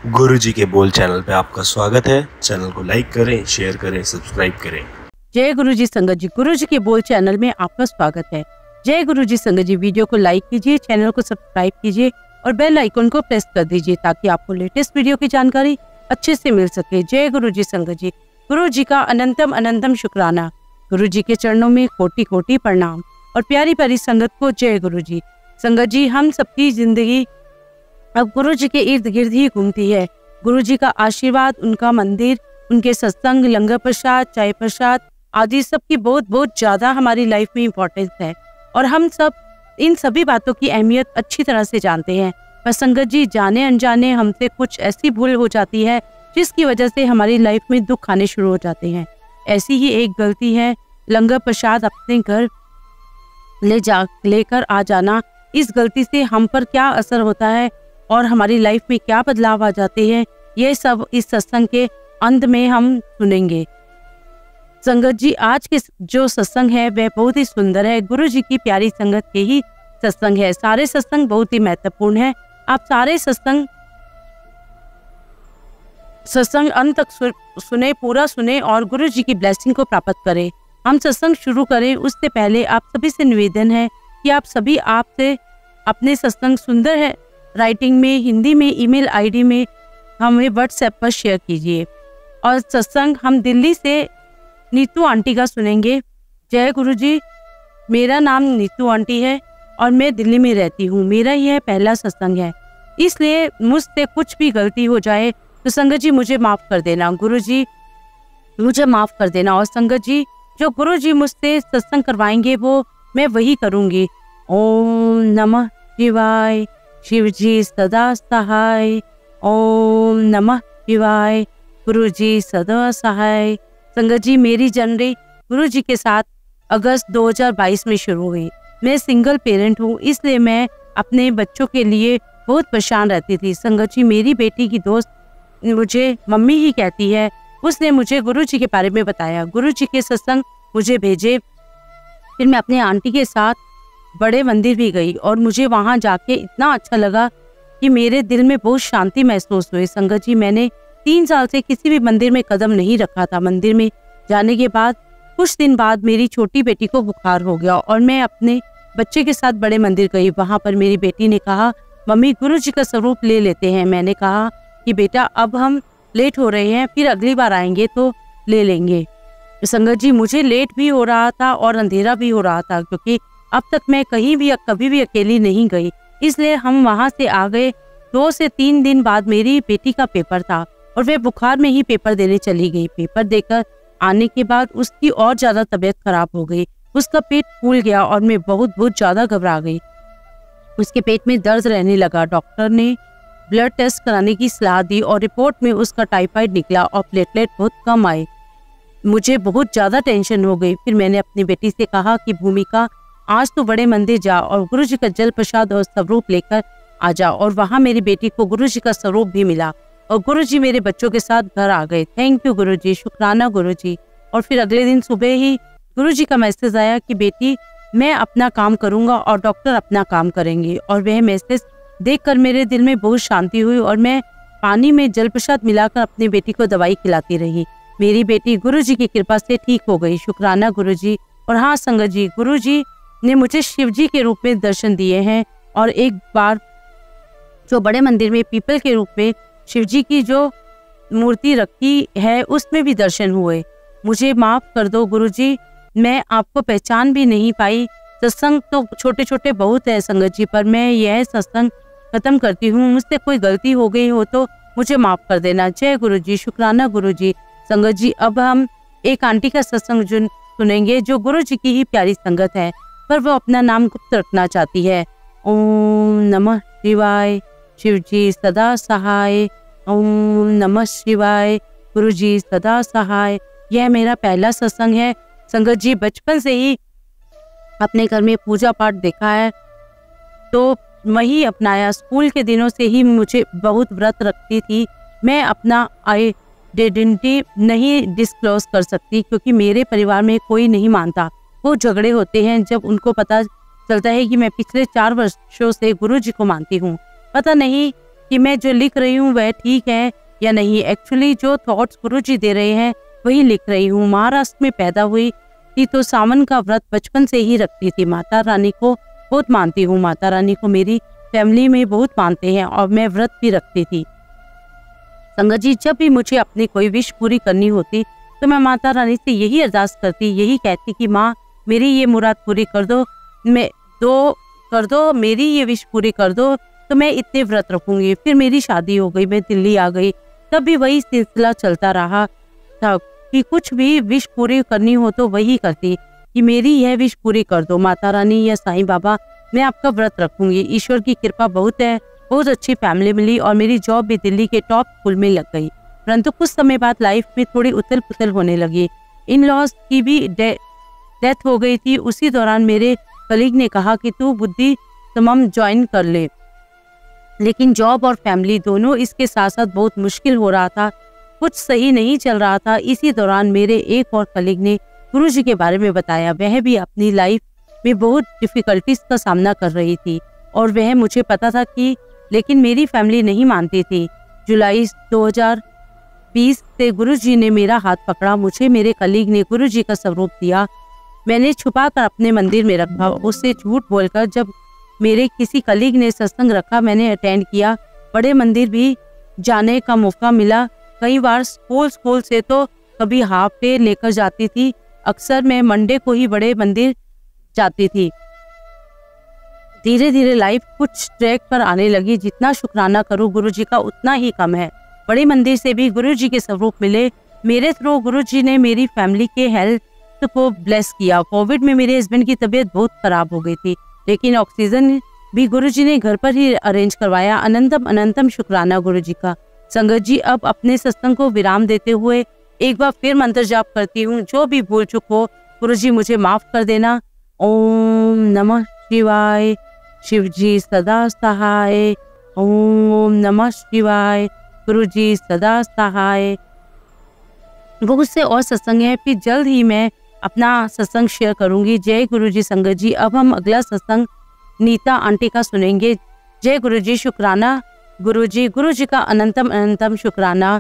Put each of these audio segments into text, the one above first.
गुरुजी के बोल चैनल पे आपका स्वागत है। चैनल को लाइक करें, शेयर करें, सब्सक्राइब करें। जय गुरुजी संगत जी, गुरुजी के बोल चैनल में आपका स्वागत है। जय गुरुजी संगत जी, वीडियो को लाइक कीजिए, चैनल को सब्सक्राइब कीजिए और बेल आइकन को प्रेस कर दीजिए ताकि आपको लेटेस्ट वीडियो की जानकारी अच्छे से मिल सके। जय गुरुजी संगत जी, गुरुजी का अनंतम अनंतम शुक्राना। गुरुजी के चरणों में कोटि कोटि प्रणाम और प्यारी प्यारी संगत को जय गुरुजी। संगत जी, हम सबकी जिंदगी अब गुरुजी के इर्द गिर्द ही घूमती है। गुरुजी का आशीर्वाद, उनका मंदिर, उनके सत्संग, लंगर प्रसाद, चाय प्रसाद आदि सबकी बहुत बहुत ज्यादा हमारी लाइफ में इम्पोर्टेंस है और हम सब इन सभी बातों की अहमियत अच्छी तरह से जानते हैं। पर संगत जी, जाने अनजाने हमसे कुछ ऐसी भूल हो जाती है जिसकी वजह से हमारी लाइफ में दुख आने शुरू हो जाते हैं। ऐसी ही एक गलती है लंगर प्रसाद अपने घर लेकर आ जाना। इस गलती से हम पर क्या असर होता है और हमारी लाइफ में क्या बदलाव आ जाते हैं, ये सब इस सत्संग के अंत में हम सुनेंगे। संगत जी, आज के जो सत्संग है वह बहुत ही सुंदर है। गुरु जी की प्यारी संगत के ही सत्संग है। सारे सत्संग बहुत ही महत्वपूर्ण है। आप सारे सत्संग अंत तक सुने, पूरा सुने और गुरु जी की ब्लेसिंग को प्राप्त करें। हम सत्संग शुरू करें उससे पहले आप सभी से निवेदन है कि आप सभी आपसे अपने सत्संग सुंदर है राइटिंग में, हिंदी में, ईमेल आईडी में हमें व्हाट्सएप पर शेयर कीजिए। और सत्संग हम दिल्ली से नीतू आंटी का सुनेंगे। जय गुरुजी, मेरा नाम नीतू आंटी है और मैं दिल्ली में रहती हूँ। मेरा यह पहला सत्संग है, इसलिए मुझसे कुछ भी गलती हो जाए तो संगत जी मुझे माफ कर देना। गुरुजी मुझे माफ कर देना। और संगत जी, जो गुरुजी मुझसे सत्संग करवाएंगे वो मैं वही करूँगी। ओम नमः शिवाय, शिव जी सदा सहाय। ओम नमः शिवाय, गुरु जी सदा सहाय। संगत जी, मेरी जर्नी गुरु जी के साथ अगस्त 2022 में शुरू हुई। मैं सिंगल पेरेंट हूँ, इसलिए मैं अपने बच्चों के लिए बहुत परेशान रहती थी। संगत जी, मेरी बेटी की दोस्त मुझे मम्मी ही कहती है। उसने मुझे गुरु जी के बारे में बताया, गुरु जी के सत्संग मुझे भेजे। फिर मैं अपने आंटी के साथ बड़े मंदिर भी गई और मुझे वहां जाके इतना अच्छा लगा कि मेरे दिल में बहुत शांति महसूस हुई। संगत जी, मैंने 3 साल से किसी भी मंदिर में कदम नहीं रखा था। मंदिर में जाने के बाद कुछ दिन बाद मेरी छोटी बेटी को बुखार हो गया और मैं अपने बच्चे के साथ बड़े मंदिर गई। वहां पर मेरी बेटी ने कहा, मम्मी गुरु जी का स्वरूप ले लेते हैं। मैंने कहा कि बेटा अब हम लेट हो रहे हैं, फिर अगली बार आएंगे तो ले लेंगे। संगत जी, मुझे लेट भी हो रहा था और अंधेरा भी हो रहा था क्योंकि अब तक मैं कहीं भी कभी भी अकेली नहीं गई, इसलिए हम वहां से आ गए। 2 से 3 दिन बाद मेरी बेटी का पेपर था और वह बुखार में ही पेपर देने चली गई। पेपर देकर आने के बाद उसकी और ज्यादा तबीयत खराब हो गई। उसका पेट फूल गया और मैं बहुत ज्यादा घबरा गई। उसके पेट में दर्द रहने लगा। डॉक्टर ने ब्लड टेस्ट कराने की सलाह दी और रिपोर्ट में उसका टाइफाइड निकला और प्लेटलेट बहुत कम आए। मुझे बहुत ज्यादा टेंशन हो गई। फिर मैंने अपनी बेटी से कहा कि भूमिका, आज तो बड़े मंदिर जा और गुरु जी का जल प्रसाद और स्वरूप लेकर आ जा। और वहां मेरी बेटी को गुरु जी का स्वरूप भी मिला और गुरु जी मेरे बच्चों के साथ घर आ गए। थैंक यू गुरु जी, शुक्राना गुरु जी। और फिर अगले दिन सुबह ही गुरु जी का मैसेज आया कि बेटी, मैं अपना काम करूंगा और डॉक्टर अपना काम करेंगे। और वह मैसेज देखकर मेरे दिल में बहुत शांति हुई और मैं पानी में जल प्रसाद मिलाकर अपनी बेटी को दवाई खिलाती रही। मेरी बेटी गुरु जी की कृपा से ठीक हो गई। शुक्राना गुरु जी। और हाँ संगत जी, गुरु जी ने मुझे शिव जी के रूप में दर्शन दिए हैं और एक बार जो बड़े मंदिर में पीपल के रूप में शिव जी की जो मूर्ति रखी है उसमें भी दर्शन हुए। मुझे माफ कर दो गुरु जी, मैं आपको पहचान भी नहीं पाई। सत्संग तो छोटे छोटे बहुत है संगत जी, पर मैं यह सत्संग खत्म करती हूँ। मुझसे कोई गलती हो गई हो तो मुझे माफ कर देना। जय गुरु जी, शुक्राना गुरु जी। संगत जी, अब हम एक आंटी का सत्संग सुनेंगे जो गुरु जी की ही प्यारी संगत है, पर वो अपना नाम गुप्त रखना चाहती है। ओम नमः शिवाय, शिव जी सदा सहाय। ओम नमः शिवाय, गुरु जी सदा सहाय। यह मेरा पहला सत्संग है। संगत जी, बचपन से ही अपने घर में पूजा पाठ देखा है तो वही अपनाया। स्कूल के दिनों से ही मुझे बहुत व्रत रखती थी। मैं अपना आइडेंटिटी नहीं डिस्क्लोज कर सकती क्योंकि मेरे परिवार में कोई नहीं मानता। वो झगड़े होते हैं जब उनको पता चलता है कि मैं पिछले 4 वर्षों से गुरु जी को मानती हूँ। पता नहीं कि मैं जो लिख रही हूँ वह ठीक है या नहीं। एक्चुअली जो थॉट्स गुरुजी दे रहे हैं वही लिख रही हूँ। महाराष्ट्र में पैदा हुई थी तो सावन का व्रत बचपन से ही रखती थी। माता रानी को बहुत मानती हूँ। माता रानी को मेरी फैमिली में बहुत मानते हैं और मैं व्रत भी रखती थी। संगत जी, जब भी मुझे अपनी कोई विश पूरी करनी होती तो मैं माता रानी से यही अरदास करती, यही कहती कि माँ मेरी ये मुराद पूरी कर दो, मेरी ये विश पूरी कर दो तो मैं इतने व्रत रखूंगी। फिर मेरी शादी हो गई, मैं दिल्ली आ गई, तब भी वही सिलसिला चलता रहा था कि कुछ भी विश पूरी करनी हो तो वही करती कि मेरी यह विश पूरी कर दो माता रानी या साईं बाबा, मैं आपका व्रत रखूंगी। ईश्वर की कृपा बहुत है, बहुत अच्छी फैमिली मिली और मेरी जॉब भी दिल्ली के टॉप स्कूल में लग गई। परंतु कुछ समय बाद लाइफ में थोड़ी उथल पुथल होने लगी। इन लॉज की भी डेथ हो गई थी। उसी दौरान मेरे कलीग ने कहा कि तू बुद्धि तमाम ज्वाइन कर ले, लेकिन जॉब और फैमिली दोनों इसके साथ साथ बहुत मुश्किल हो रहा था, कुछ सही नहीं चल रहा था। इसी दौरान मेरे एक और कलीग ने गुरुजी के बारे में बताया। वह भी अपनी लाइफ में बहुत डिफिकल्टीज का सामना कर रही थी और वह मुझे पता था कि, लेकिन मेरी फैमिली नहीं मानती थी। जुलाई 2020 से गुरुजी ने मेरा हाथ पकड़ा। मुझे मेरे कलीग ने गुरुजी का स्वरूप दिया। मैंने छुपा कर अपने मंदिर में रखा। उससे झूठ बोलकर जब मेरे किसी कलीग ने सत्संग रखा, मैंने अटेंड किया। बड़े मंदिर भी जाने का मौका मिला। कई बार स्कूल से तो कभी हाफ डे लेकर जाती थी। अक्सर मैं मंडे को ही बड़े मंदिर जाती थी। धीरे धीरे लाइफ कुछ ट्रैक पर आने लगी। जितना शुक्राना करूं गुरुजी का उतना ही कम है। बड़े मंदिर से भी गुरुजी के स्वरूप मिले। मेरे थ्रू गुरुजी ने मेरी फैमिली के हेल्थ को ब्लेस किया। कोविड में मेरे हस्बैंड की तबीयत बहुत खराब हो गई थी, लेकिन ऑक्सीजन भी गुरुजी ने घर पर ही अरेंज करवाया। अनंतम अनंतम शुक्राना गुरुजी का। संगत जी, अब अपने सत्संग को विराम देते हुए एक बार फिर मंत्र जाप करती हूँ। जो भी भूल चुक हो गुरुजी मुझे माफ कर देना। ओम नमः शिवाय। शिवजी सदा सहाय। ओम नमः शिवाय। गुरुजी सदा सहाय। बहुत से और सत्संग है, फिर जल्द ही मैं अपना सत्संग शेयर करूंगी। जय गुरुजी। संगत जी, अब हम अगला सत्संग नीता आंटी का सुनेंगे। जय गुरुजी। शुक्राना गुरुजी। गुरुजी का अनंतम अनंतम शुक्राना।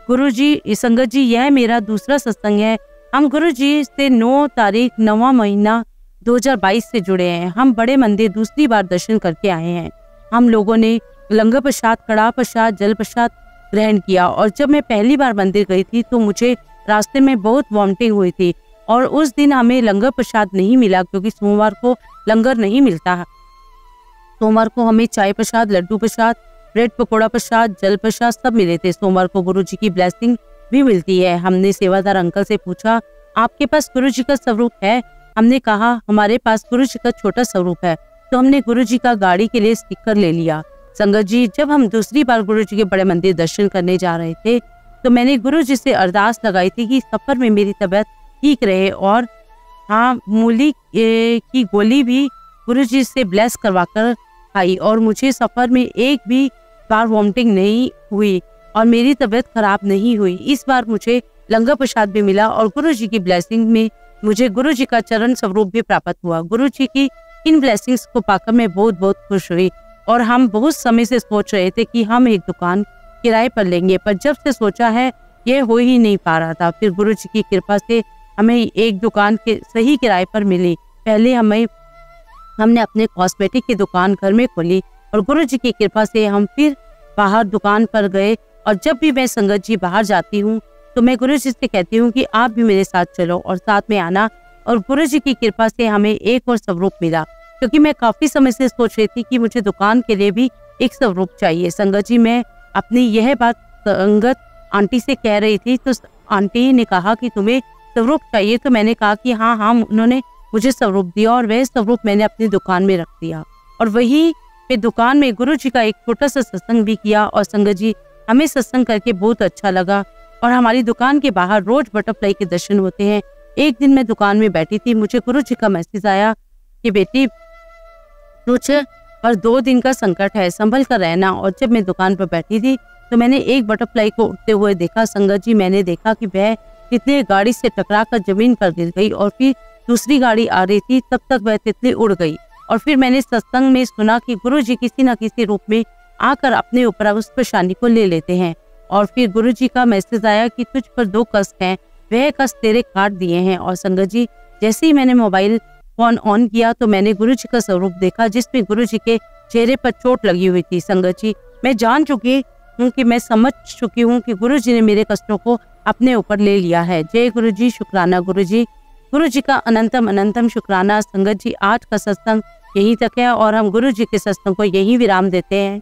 गुरुजी संगत जी, यह मेरा दूसरा सत्संग है। हम गुरुजी से 9 तारीख 9वां महीना 2022 से जुड़े हैं। हम बड़े मंदिर दूसरी बार दर्शन करके आए हैं। हम लोगों ने लंगर प्रसाद, कड़ाह प्रसाद, जल प्रसाद ग्रहण किया और जब मैं पहली बार मंदिर गई थी तो मुझे रास्ते में बहुत वॉमिटिंग हुई थी और उस दिन हमें लंगर प्रसाद नहीं मिला क्योंकि सोमवार को लंगर नहीं मिलता। सोमवार को हमें चाय प्रसाद, लड्डू प्रसाद, ब्रेड पकौड़ा प्रसाद, जल प्रसाद सब मिले थे। सोमवार को गुरुजी की ब्लेसिंग भी मिलती है। हमने सेवादार अंकल से पूछा, आपके पास गुरुजी का स्वरूप है? हमने कहा हमारे पास गुरुजी का छोटा स्वरूप है। तो हमने गुरुजी का गाड़ी के लिए स्टिकर ले लिया। संगत जी, जब हम दूसरी बार गुरुजी के बड़े मंदिर दर्शन करने जा रहे थे तो मैंने गुरुजी से अरदास लगाई थी कि सफर में मेरी तबीयत ठीक रहे और हाँ, मूली की गोली भी गुरुजी से ब्लेस करवाकर खाई और मुझे सफर में एक भी बार वॉमिटिंग नहीं हुई और मेरी तबीयत खराब नहीं हुई। इस बार मुझे लंगर प्रसाद भी मिला और गुरुजी की ब्लेसिंग में मुझे गुरुजी का चरण स्वरूप भी प्राप्त हुआ। गुरुजी की इन ब्लेसिंग्स को पाकर मैं बहुत बहुत खुश हुई और हम बहुत समय से सोच रहे थे कि हम एक दुकान किराए पर लेंगे, पर जब से सोचा है यह हो ही नहीं पा रहा था। फिर गुरुजी की कृपा से हमें एक दुकान के सही किराए पर मिली। पहले हमने अपने कॉस्मेटिक की दुकान घर में खोली और गुरुजी की कृपा से हम फिर बाहर दुकान पर गए। और जब भी मैं संगत जी बाहर जाती हूँ तो मैं गुरुजी से कहती हूँ कि आप भी मेरे साथ चलो और साथ में आना। और गुरुजी की कृपा से हमें एक और स्वरूप मिला क्योंकि मैं काफी समय से सोच रही थी कि मुझे दुकान के लिए भी एक स्वरूप चाहिए। संगत जी, मैं अपनी यह बात संगत आंटी से कह रही थी तो आंटी ने कहा कि तुम्हें स्वरूप चाहिए, तो मैंने कहा कि हाँ, उन्होंने मुझे स्वरूप दिया और वह स्वरूप मैंने अपनी दुकान में रख दिया और वही पे दुकान में गुरुजी का एक छोटा सा सत्संग भी किया। और संगत जी, हमें सत्संग करके बहुत अच्छा लगा और हमारी दुकान के बाहर रोज बटरफ्लाई के दर्शन होते हैं। एक दिन मैं दुकान में बैठी थी, मुझे गुरुजी का मैसेज आया कि बेटी कुछ पर 2 दिन का संकट है, संभल कर रहना। और जब मैं दुकान पर बैठी थी तो मैंने एक बटरफ्लाई को उड़ते हुए देखा। संगत जी, मैंने देखा कि वह तितली गाड़ी से टकरा कर जमीन पर गिर गई और फिर दूसरी गाड़ी आ रही थी, तब तक वह तितली उड़ गई। और फिर मैंने सत्संग में सुना कि गुरुजी किसी न किसी रूप में आकर अपने ऊपर उस परेशानी को ले लेते हैं। और फिर गुरुजी का मैसेज आया कि तुझ पर 2 कष्ट हैं, वह कष्ट तेरे काट दिए हैं। और संगत जी, जैसे ही मैंने मोबाइल फोन ऑन किया तो मैंने गुरुजी का स्वरूप देखा, जिसमें गुरुजी के चेहरे पर चोट लगी हुई थी। संगत जी, मैं जान चुकी हूँ कि मैं समझ चुकी हूँ कि गुरुजी ने मेरे कष्टों को अपने ऊपर ले लिया है। जय गुरुजी, शुक्राना गुरुजी। गुरुजी का अनंतम अनंतम शुक्राना। संगत जी, आज का सत्संग यहीं तक है और हम गुरुजी के सत्संग को यहीं विराम देते हैं।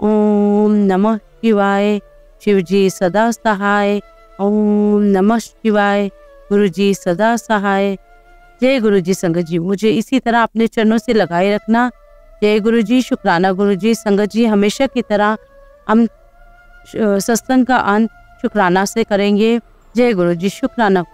ओम नमः शिवाय। शिव जी सदा सहाय। ओम नमः शिवाय। गुरु जी सदा सहाय। जय गुरु जी। संगत जी, मुझे इसी तरह अपने चरणों से लगाए रखना। जय गुरु जी, शुक्राना गुरु जी। संगत जी, हमेशा की तरह हम सत्संग का अंत शुक्राना से करेंगे। जय गुरु जी, शुक्राना।